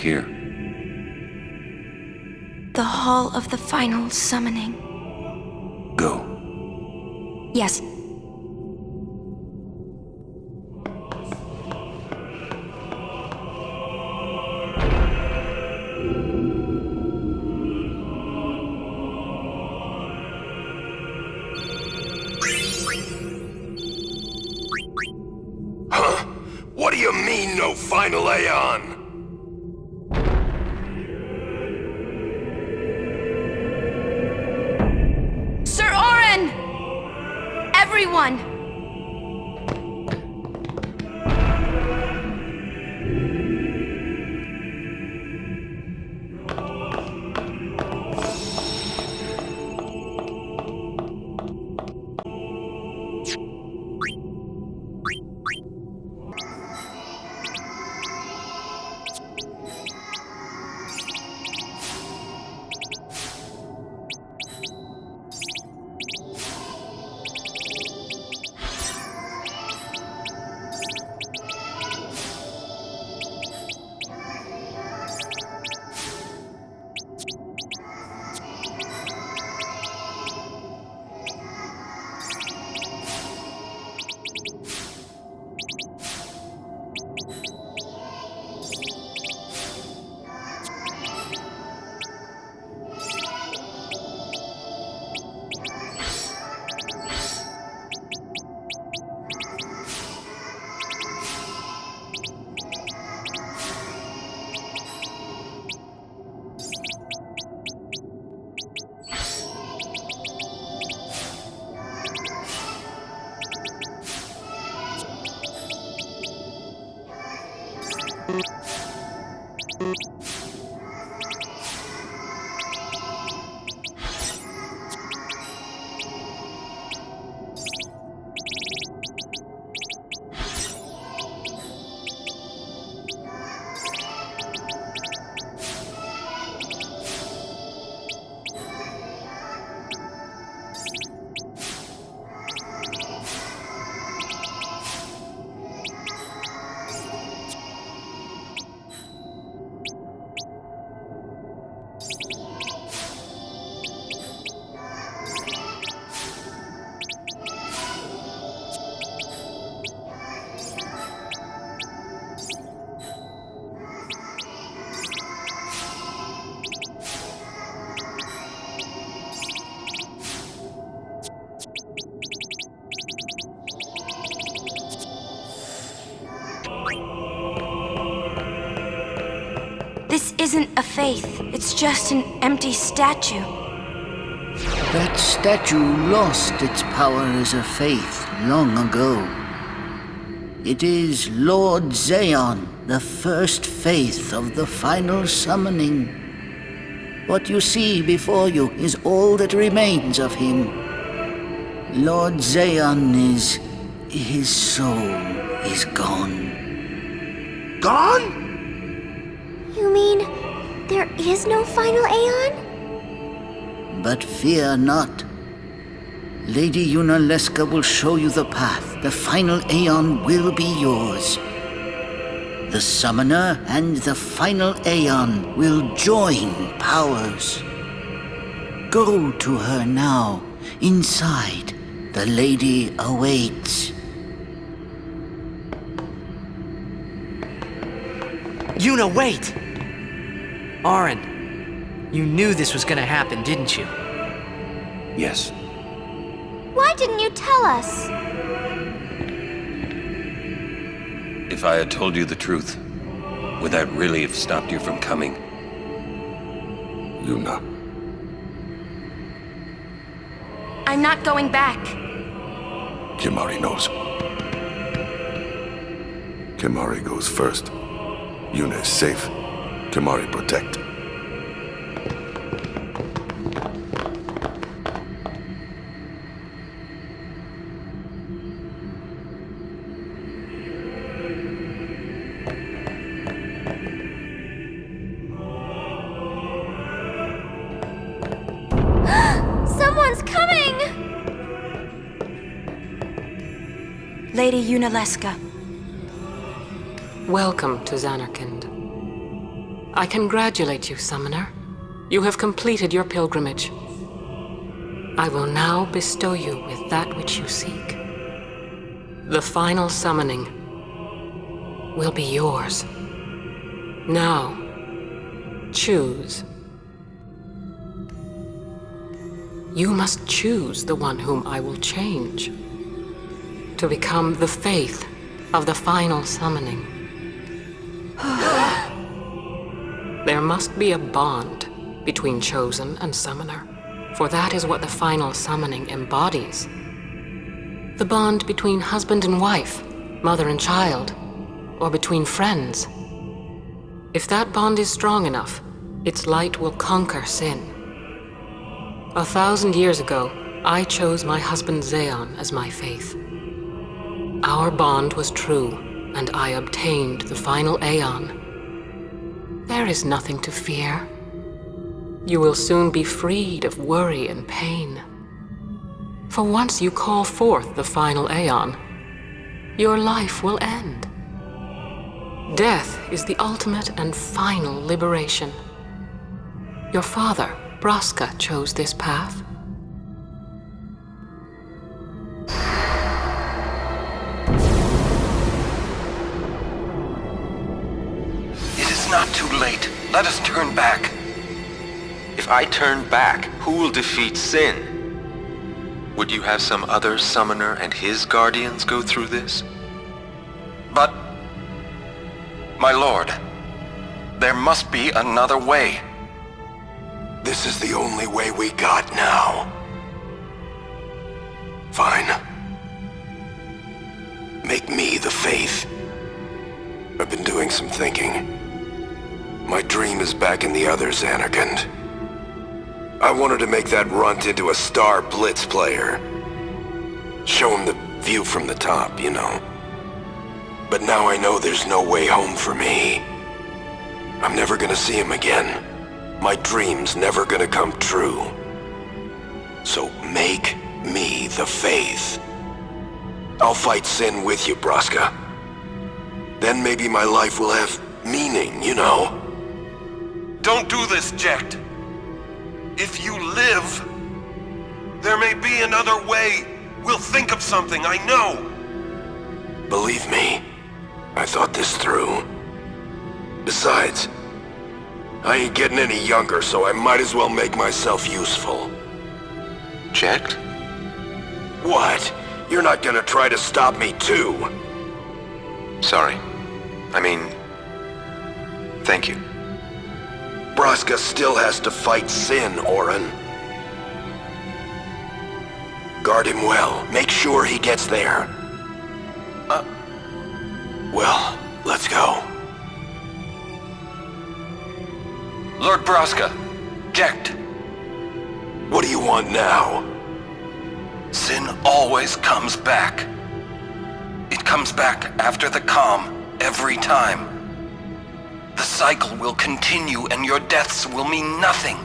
here? The Hall of the Final Summoning. Go. Yes. Huh? What do you mean, no final Aeon? Sir Orin! Everyone! This isn't a faith. It's just an empty statue. That statue lost its power as a faith long ago. It is Lord Zeon, the first faith of the final summoning. What you see before you is all that remains of him. Lord Zeon is... his soul is gone. Gone? You mean there is no final Aeon? But fear not. Lady Yunalesca will show you the path. The final Aeon will be yours. The Summoner and the final Aeon will join powers. Go to her now. Inside, the lady awaits. Yuna, wait! Orin, you knew this was gonna happen, didn't you? Yes. Why didn't you tell us? If I had told you the truth, would that really have stopped you from coming? Yuna. I'm not going back. Kimahri knows. Kimahri goes first. Yuna is safe. Kimahri protect. Someone's coming! Lady Yunalesca. Welcome to Zanarkand. I congratulate you, Summoner. You have completed your pilgrimage. I will now bestow you with that which you seek. The final summoning will be yours. Now, choose. You must choose the one whom I will change to become the faith of the final summoning. There must be a bond between Chosen and Summoner, for that is what the final summoning embodies. The bond between husband and wife, mother and child, or between friends. If that bond is strong enough, its light will conquer sin. 1,000 years ago, I chose my husband Zeon as my faith. Our bond was true, and I obtained the final Aeon. There is nothing to fear. You will soon be freed of worry and pain. For once you call forth the final Aeon, your life will end. Death is the ultimate and final liberation. Your father, Braska, chose this path. It is not too late. Let us turn back. If I turn back, who will defeat Sin? Would you have some other summoner and his guardians go through this? But, my lord, there must be another way. This is the only way we got now. Fine. Make me the faith. I've been doing some thinking. My dream is back in the other Xanarkand. I wanted to make that runt into a star blitz player. Show him the view from the top, you know. But now I know there's no way home for me. I'm never gonna see him again. My dream's never gonna come true. So make me the faith. I'll fight Sin with you, Braska. Then maybe my life will have meaning, you know? Don't do this, Jecht. If you live, there may be another way. We'll think of something, I know. Believe me, I thought this through. Besides, I ain't getting any younger, so I might as well make myself useful. Jecht? What? You're not gonna try to stop me too? Sorry. I mean, thank you. Braska still has to fight Sin, Orin. Guard him well. Make sure he gets there. Well, let's go. Lord Braska, Jecht. What do you want now? Sin always comes back. It comes back after the calm, every time. The cycle will continue and your deaths will mean nothing.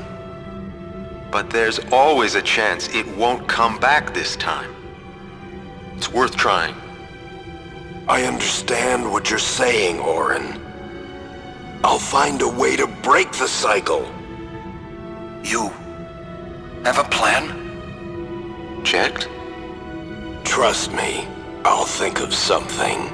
But there's always a chance it won't come back this time. It's worth trying. I understand what you're saying, Orin. I'll find a way to break the cycle. You have a plan? Jecht? Trust me, I'll think of something.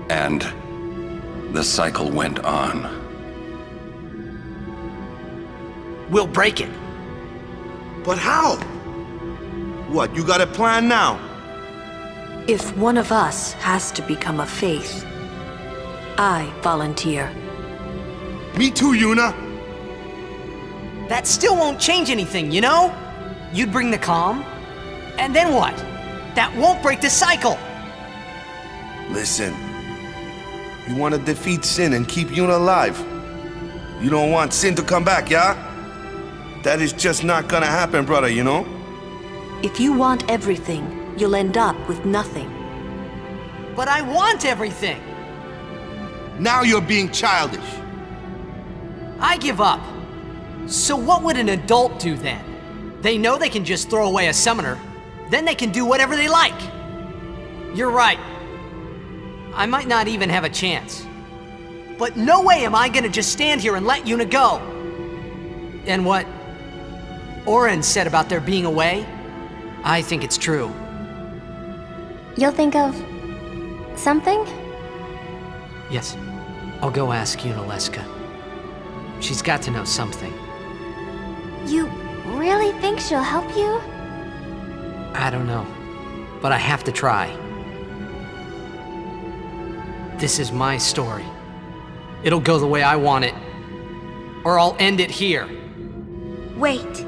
And the cycle went on. We'll break it. But how? What, you got a plan now? If one of us has to become a faith, I volunteer. Me too, Yuna. That still won't change anything, you know? You'd bring the calm, and then what? That won't break the cycle! Listen, you want to defeat Sin and keep Yuna alive. You don't want Sin to come back, yeah? That is just not gonna happen, brother, you know? If you want everything, you'll end up with nothing. But I want everything! Now you're being childish. I give up. So what would an adult do then? They know they can just throw away a summoner. Then they can do whatever they like. You're right. I might not even have a chance. But no way am I gonna just stand here and let Yuna go. And what Oren said about there being a way, I think it's true. You'll think of something? Yes, I'll go ask Yunalesca. She's got to know something. You really think she'll help you? I don't know, but I have to try. This is my story. It'll go the way I want it, or I'll end it here. Wait.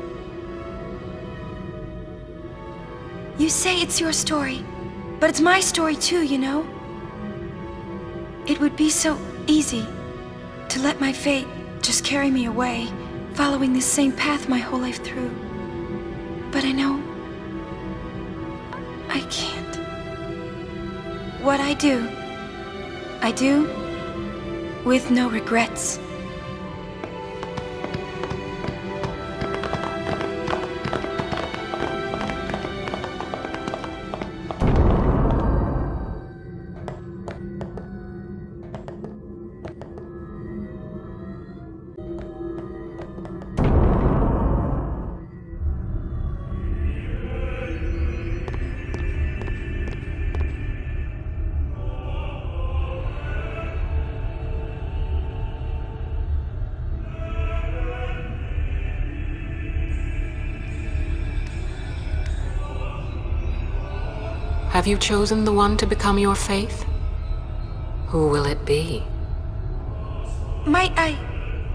You say it's your story, but it's my story too, you know? It would be so easy to let my fate just carry me away, following this same path my whole life through. But I know I can't. What I do with no regrets. Have you chosen the one to become your faith? Who will it be? Might I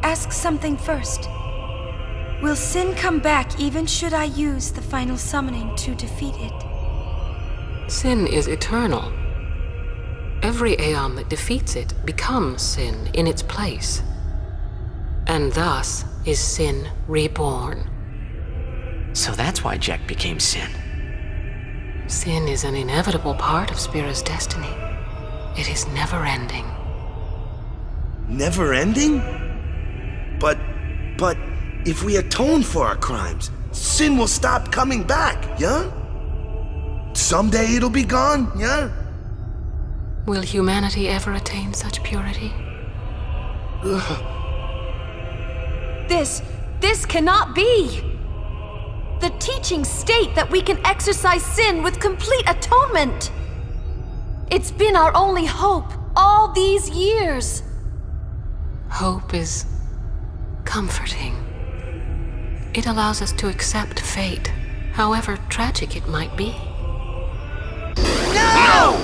ask something first? Will sin come back even should I use the final summoning to defeat it? Sin is eternal. Every Aeon that defeats it becomes sin in its place. And thus is sin reborn. So that's why Jack became Sin. Sin is an inevitable part of Spira's destiny. It is never-ending. Never ending? But if we atone for our crimes, sin will stop coming back, yeah? Someday it'll be gone, yeah? Will humanity ever attain such purity? This cannot be! The teachings state that we can exorcise sin with complete atonement! It's been our only hope all these years! Hope is comforting. It allows us to accept fate, however tragic it might be. No!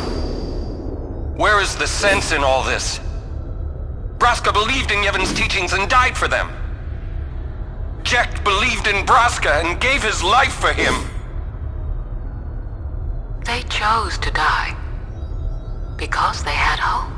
Where is the sense in all this? Braska believed in Yevon's teachings and died for them. Jekt believed in Braska and gave his life for him. They chose to die because they had hope.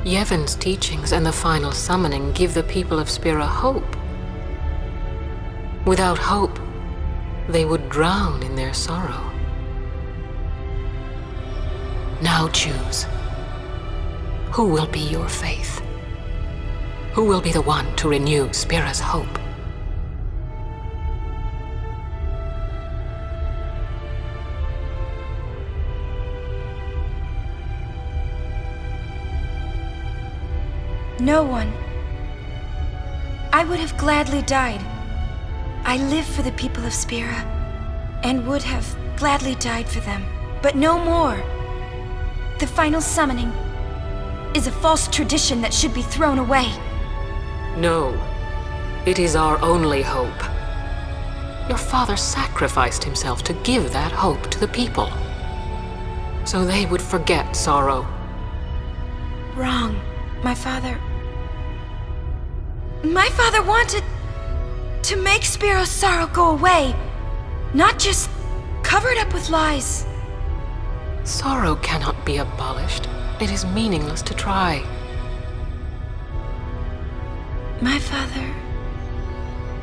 Yevon's teachings and the final summoning give the people of Spira hope. Without hope, they would drown in their sorrow. Now choose. Who will be your faith? Who will be the one to renew Spira's hope? No one. I would have gladly died. I live for the people of Spira, and would have gladly died for them. But no more. The final summoning is a false tradition that should be thrown away. No, it is our only hope. Your father sacrificed himself to give that hope to the people, so they would forget sorrow. Wrong. My father wanted to make Spiro's sorrow go away, not just cover it up with lies. Sorrow cannot be abolished. It is meaningless to try. My father,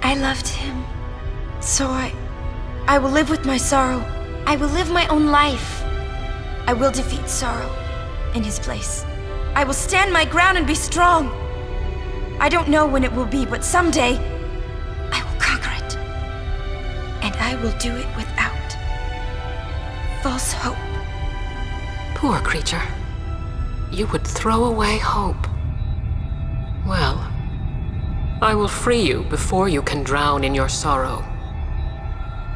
I loved him. So I will live with my sorrow. I will live my own life. I will defeat sorrow in his place. I will stand my ground and be strong. I don't know when it will be, but someday I will conquer it. And I will do it without false hope. Poor creature. You would throw away hope. Well, I will free you before you can drown in your sorrow.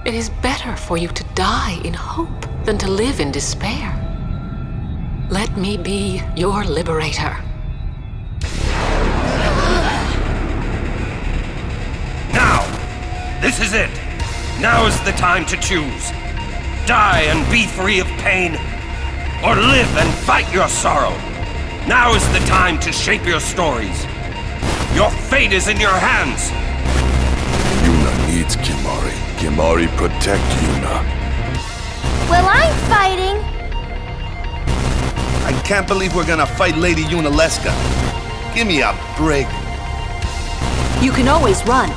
It is better for you to die in hope than to live in despair. Let me be your liberator. Now! This is it! Now is the time to choose. Die and be free of pain, or live and fight your sorrow. Now is the time to shape your stories. Your fate is in your hands. Yuna needs Kimahri. Kimahri, protect Yuna. Well, I'm fighting. I can't believe we're gonna fight Lady Yunalesca. Give me a break. You can always run.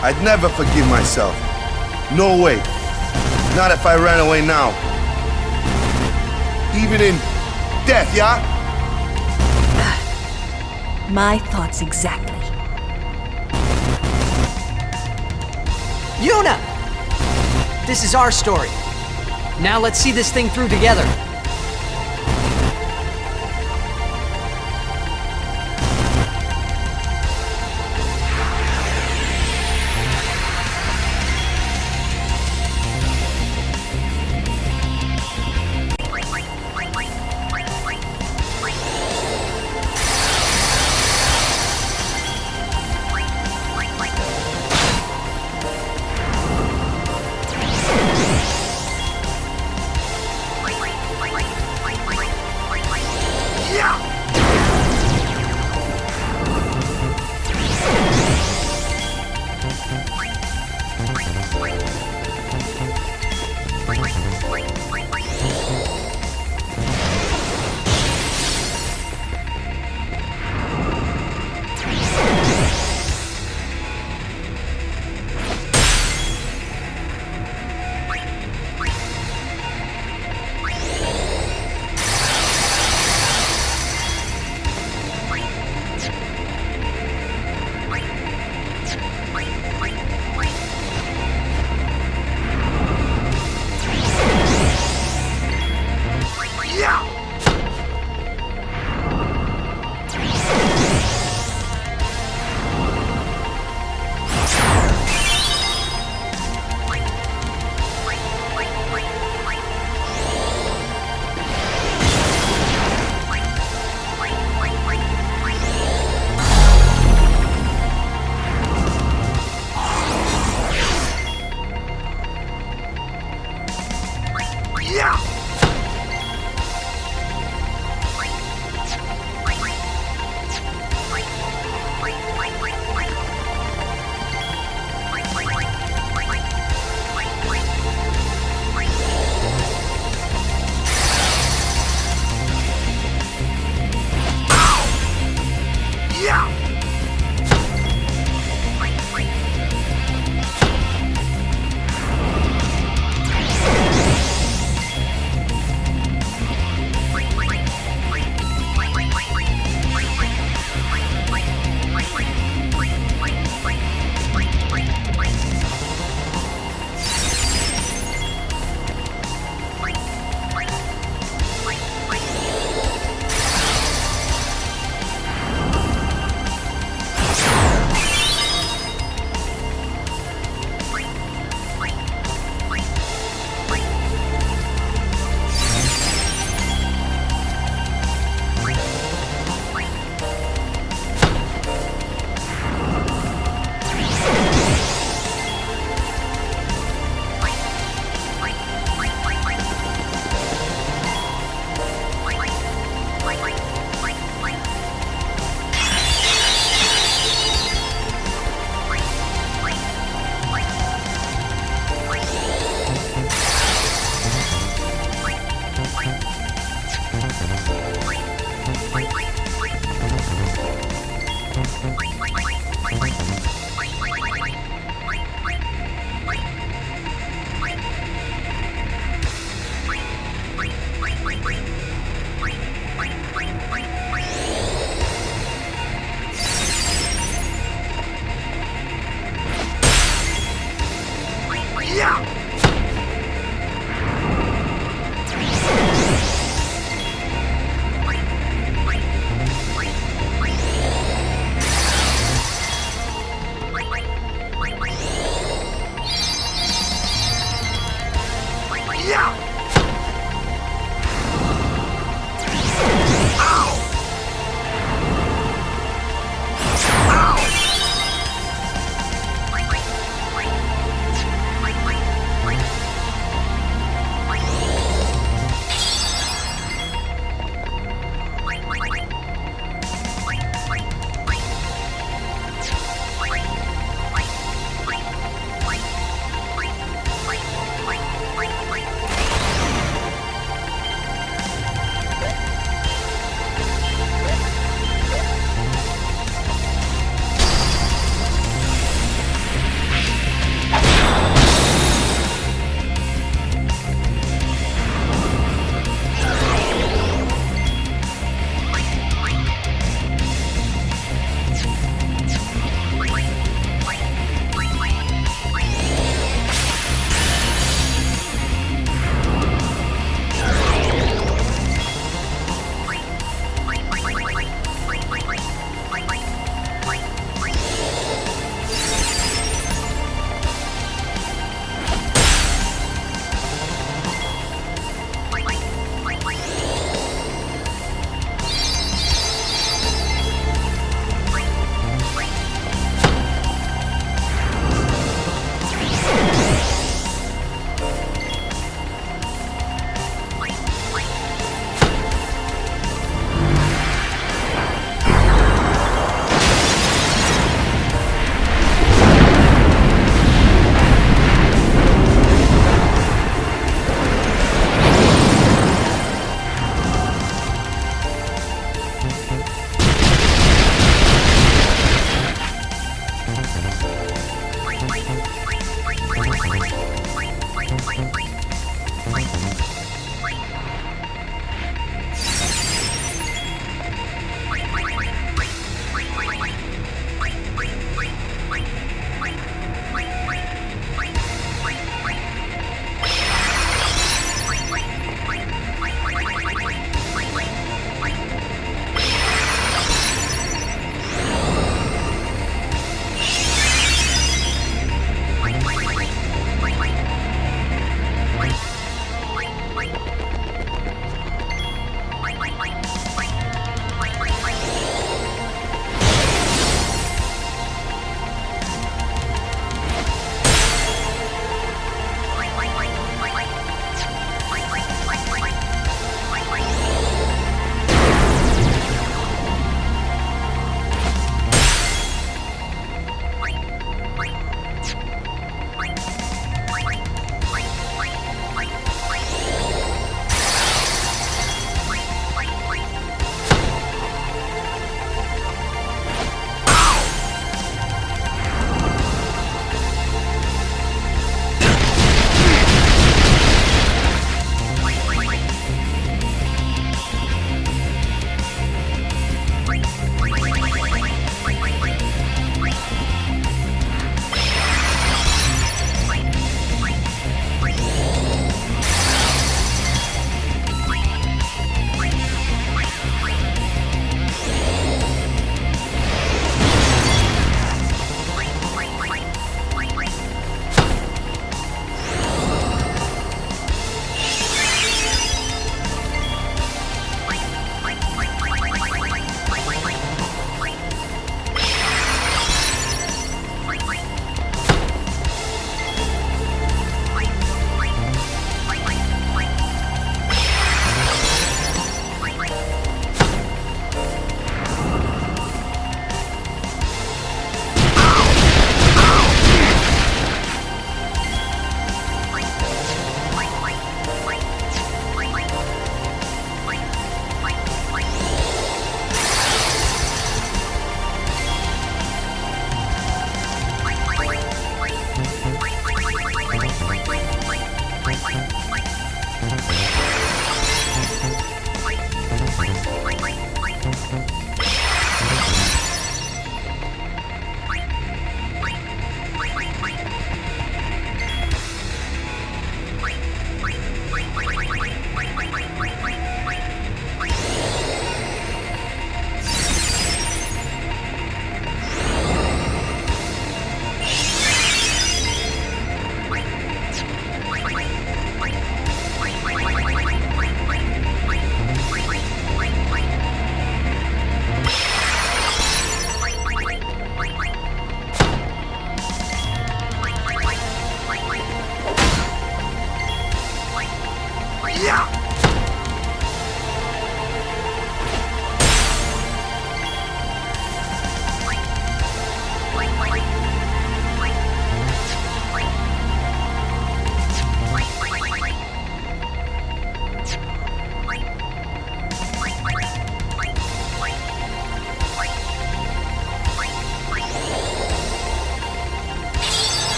I'd never forgive myself. No way. Not if I ran away now. Even in death, yeah? My thoughts exactly. Yuna! This is our story. Now let's see this thing through together.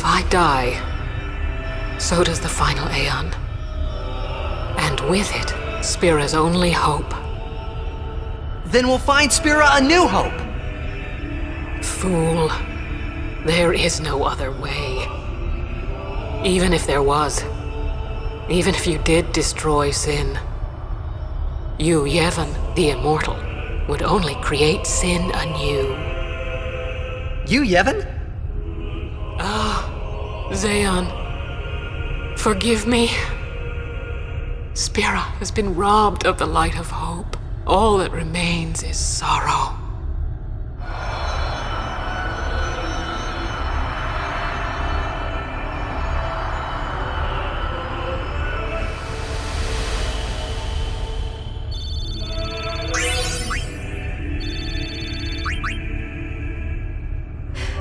If I die, so does the final Aeon. And with it, Spira's only hope. Then we'll find Spira a new hope! Fool. There is no other way. Even if there was, even if you did destroy Sin, you, Yevon, the Immortal, would only create Sin anew. You, Yevon? Zeon, forgive me. Spira has been robbed of the light of hope. All that remains is sorrow.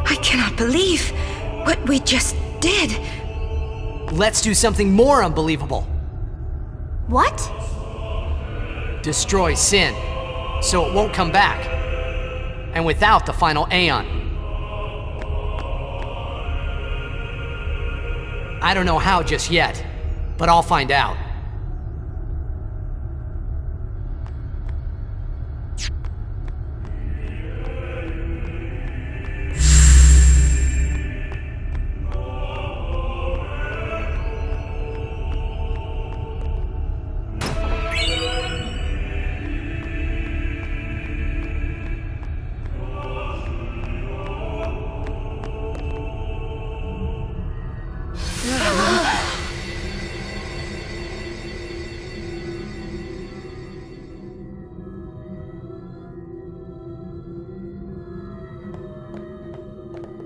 I cannot believe what we just did. Let's do something more unbelievable. What? Destroy Sin, so it won't come back. And without the final Aeon. I don't know how just yet, but I'll find out.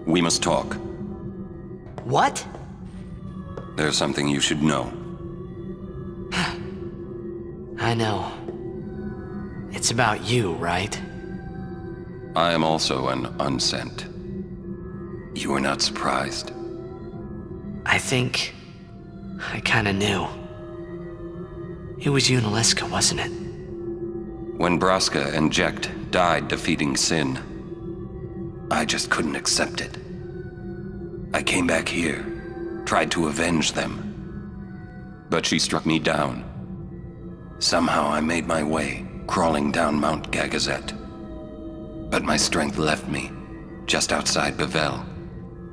We must talk. What? There's something you should know. I know. It's about you, right? I am also an unsent. You are not surprised? I think I kinda knew. It was you and Aleska, wasn't it? When Braska and Jekt died defeating Sin, I just couldn't accept it. I came back here, tried to avenge them. But she struck me down. Somehow I made my way, crawling down Mount Gagazet. But my strength left me, just outside Bavel.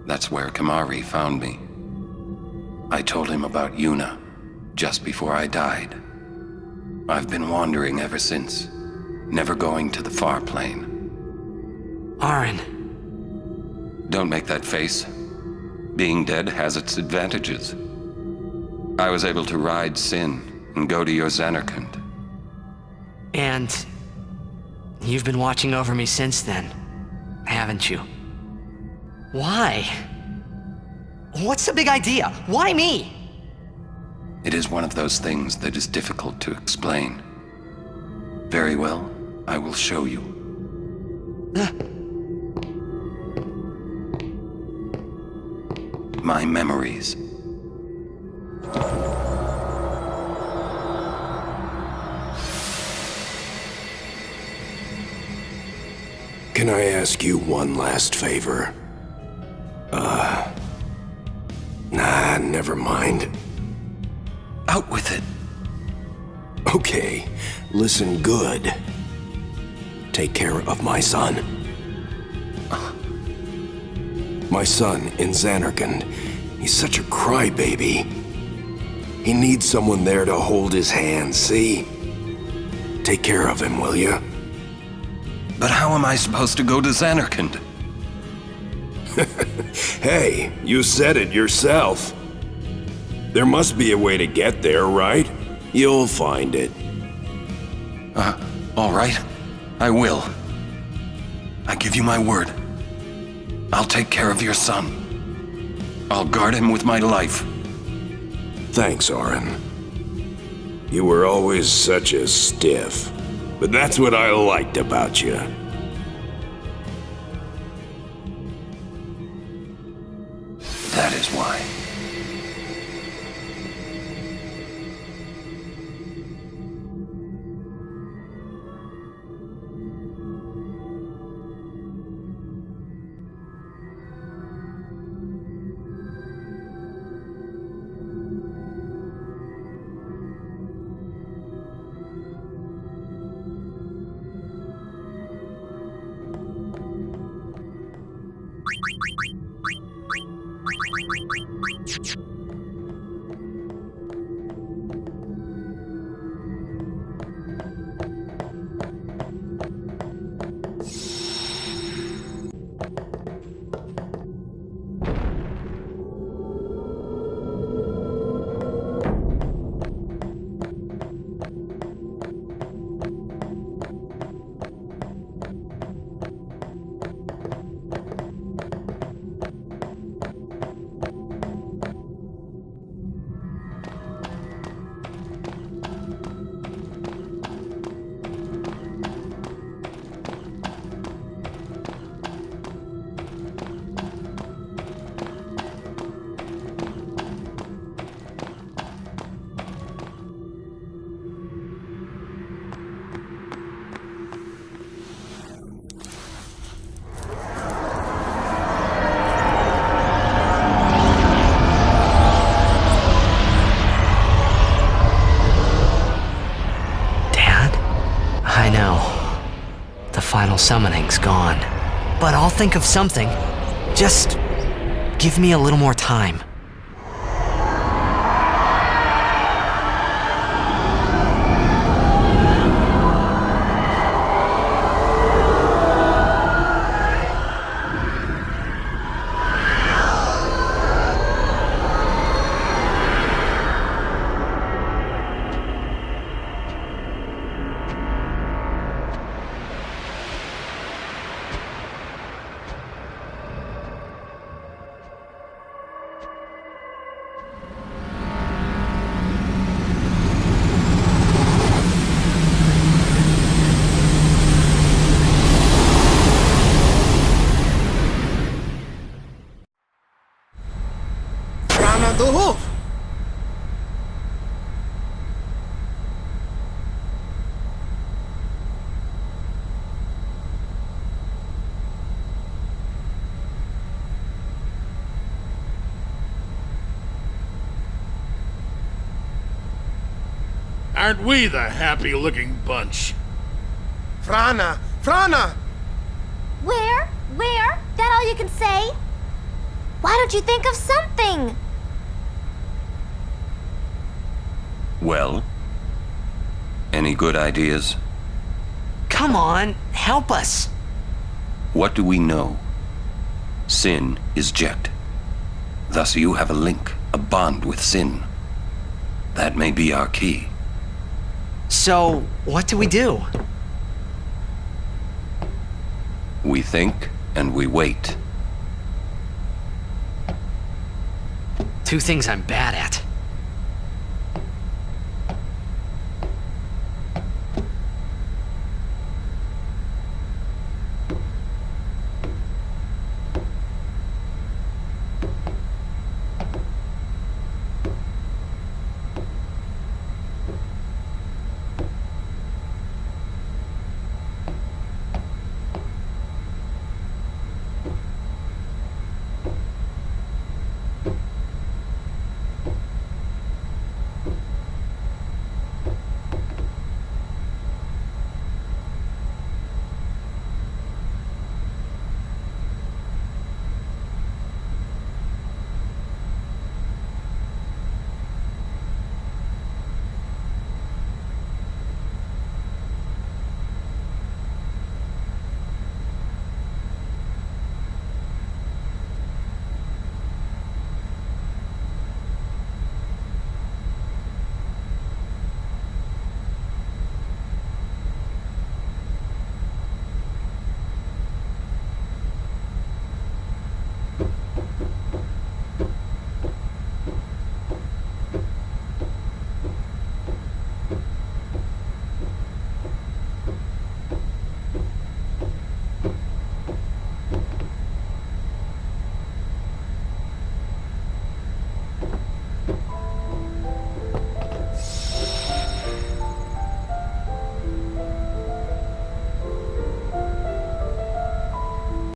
That's where Kamari found me. I told him about Yuna, just before I died. I've been wandering ever since, never going to the far plane. Aaron. Don't make that face. Being dead has its advantages. I was able to ride Sin and go to your Xanarkand. And you've been watching over me since then, haven't you? Why? What's the big idea? Why me? It is one of those things that is difficult to explain. Very well, I will show you. My memories. Can I ask you one last favor? Nah, never mind. Out with it. Okay, listen good. Take care of my son. My son in Xanarkand. He's such a crybaby. He needs someone there to hold his hand, see? Take care of him, will you? But how am I supposed to go to Xanarkand? Hey, you said it yourself. There must be a way to get there, right? You'll find it. All right. I will. I give you my word. I'll take care of your son. I'll guard him with my life. Thanks, Orin. You were always such a stiff. But that's what I liked about you. That is why. summoning's gone. But I'll think of something. Just give me a little more time. Frana the Hoof! Aren't we the happy-looking bunch? Frana! Frana! Where? That all you can say? Why don't you think of something? Well? Any good ideas? Come on, help us. What do we know? Sin is Jet. Thus you have a link, a bond with Sin. That may be our key. So, what do we do? We think and we wait. Two things I'm bad at.